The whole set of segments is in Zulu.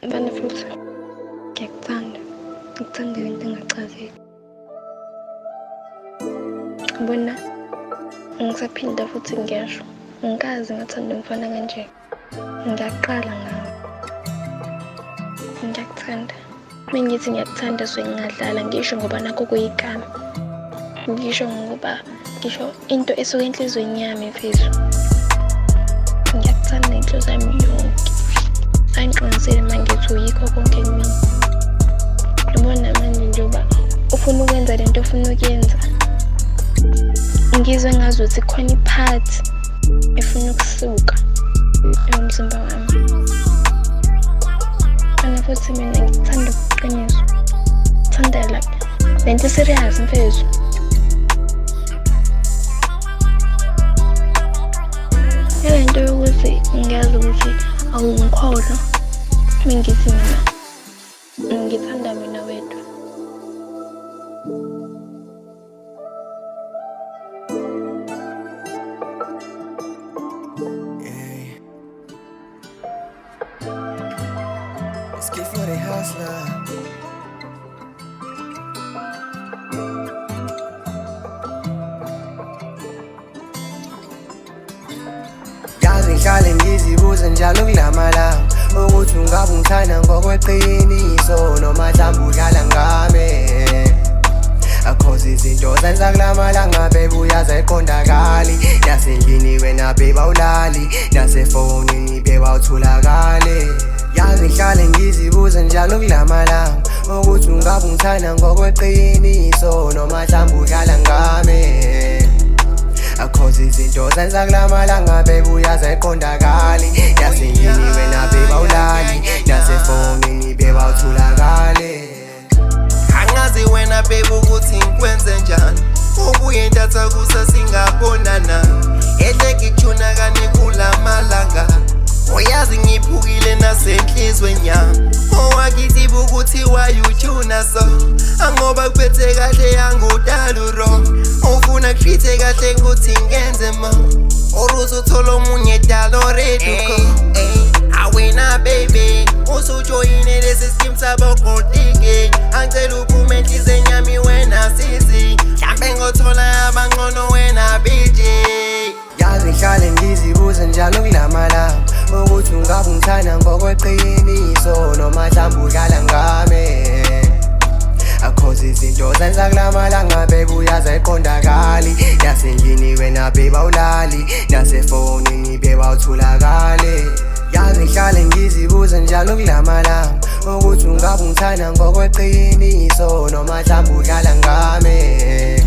Mfana futhi ngiyakuthanda, ngikuthanda into engachazeki. Ubona ngisaphinda futhi ngiyasho, ngikazi ngathanda umfana kanje. Ngiyaqala ngawe, ngiyakuthanda. Uma ngithi ngiyakuthanda suke ngingadlala ngisho ngoba nakho kuyigama. Ngisho ngoba ngisho into esuka enhlizweni yami mfethu. Ngiyakuthanda inhliziyo yami yonke. Angiqinisele uma ngithi uyikho konke kumina. Ubona manje njengoba ufuna ukwenza lento ofuna ukuyenza. Ngizwe ngazuthi khona iphathi efuna ukusuka emzimba wami. Kana futhi mina ngithanda ukuqiniswa. Ngithanda like lento serious mfethu. Lento yokuthi ngiyazi ukuthi awungikholwa uma ngithi mina ngithanda mina wedwa. Let's get for the hustler. Yazi ngihlale ngizibuza njalo kulamalanga ukuthi ungabe ungithanda ngokweqiniso noma mhlawumbe udlala ngami. Cause izinto zenza kulamalanga babe uyazi ayiqondakali. Nasendlini wena babe awulali, nasefonini babe awutholakali. Yazi ngihlale ngizibuza njalo kulamalanga ukuthi ungabe ungithanda ngokweqiniso noma mhlawumbe udlala ngami. Cause izinto zenza kulamalanga babe uyazi ayiqondakali. Nasendlini wena babe awulali, nasefonini babe awutholakali. Angazi wena babe ukuthi ngikwenze njani, ubuye ntatha kusasingabonana. Ehle ngikuthuna kani kulamalanga, uyazi ngiphukile nasenhlizweni yami. Owakithi ukuthi wayuthuna so, angoba kuphethe kahle yangudala wrong. Ufuna kushithe kahle ukuthi ngenze ma, oruthi uthola omunye dala already ko. Awena baby usujoyine lesi scheme sabo goldike. Angicela uphume enhlizweni yami wena sisi, mhlambe ngothola abangcono wena BJ. Yazi ngihlale ngizibuza njalo kulamalanga ukuthi ungabe ungithanda ngokweqiniso noma mhlawumbe udlala ngami. Cause izinto zenza kulamalanga babe uyazi ayiqondakali. Nasendlini wena babe awulali, nasefonini babe awutholakali. Yazi ngihlale ngizibuza njalo kulamalanga ukuthi ungabe ungithanda ngokweqiniso noma mhlawumbe udlala ngami.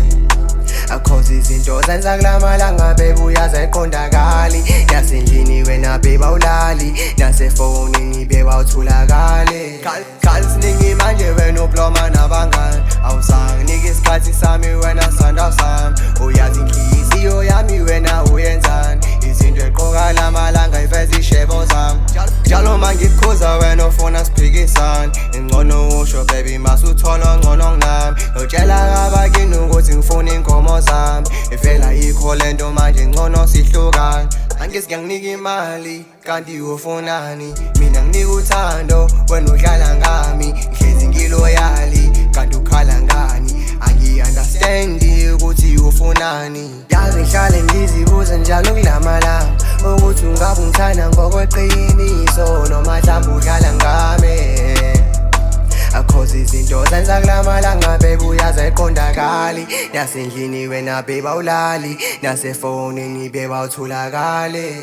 Cause izinto zenza kulamalanga babe uyazi ayiqondakali. Nasendlini wena babe awulali, nasefonini babe awutholakali. Khali siningi manje wena ubloma nabangani, awusanginiki isikhathi sami wena sanda sami. Uyazi inhliziyo yami wena uyenzani, izinto eqoka lamalanga iveza ishebo zami. Njalo mangikukhuza wena ufuna siphikisane, ingcono usho baby masuthola ngcono kunami. Ngitshela kabakini ukuthi ngifuna inkomo zami, ivela yikho lento manje ngcono sihlukane. Angithi ngiyanginika imali kanti ufunani, mina nginika uthando wena udlala ngami. Ngihlezi ngiloyali kanti ukhala ngani, angi-understandi ukuthi ufunani. Yazi ngihlale ngizibuza njalo kulamalanga ukuthi ungabe ungithanda ngokweqiniso noma mhlawumbe udlala ngami. Cause izinto zenza kulamalanga babe uyazi ayiqondakali. Nasendlini wena babe awulali, nasefonini babe awutholakali.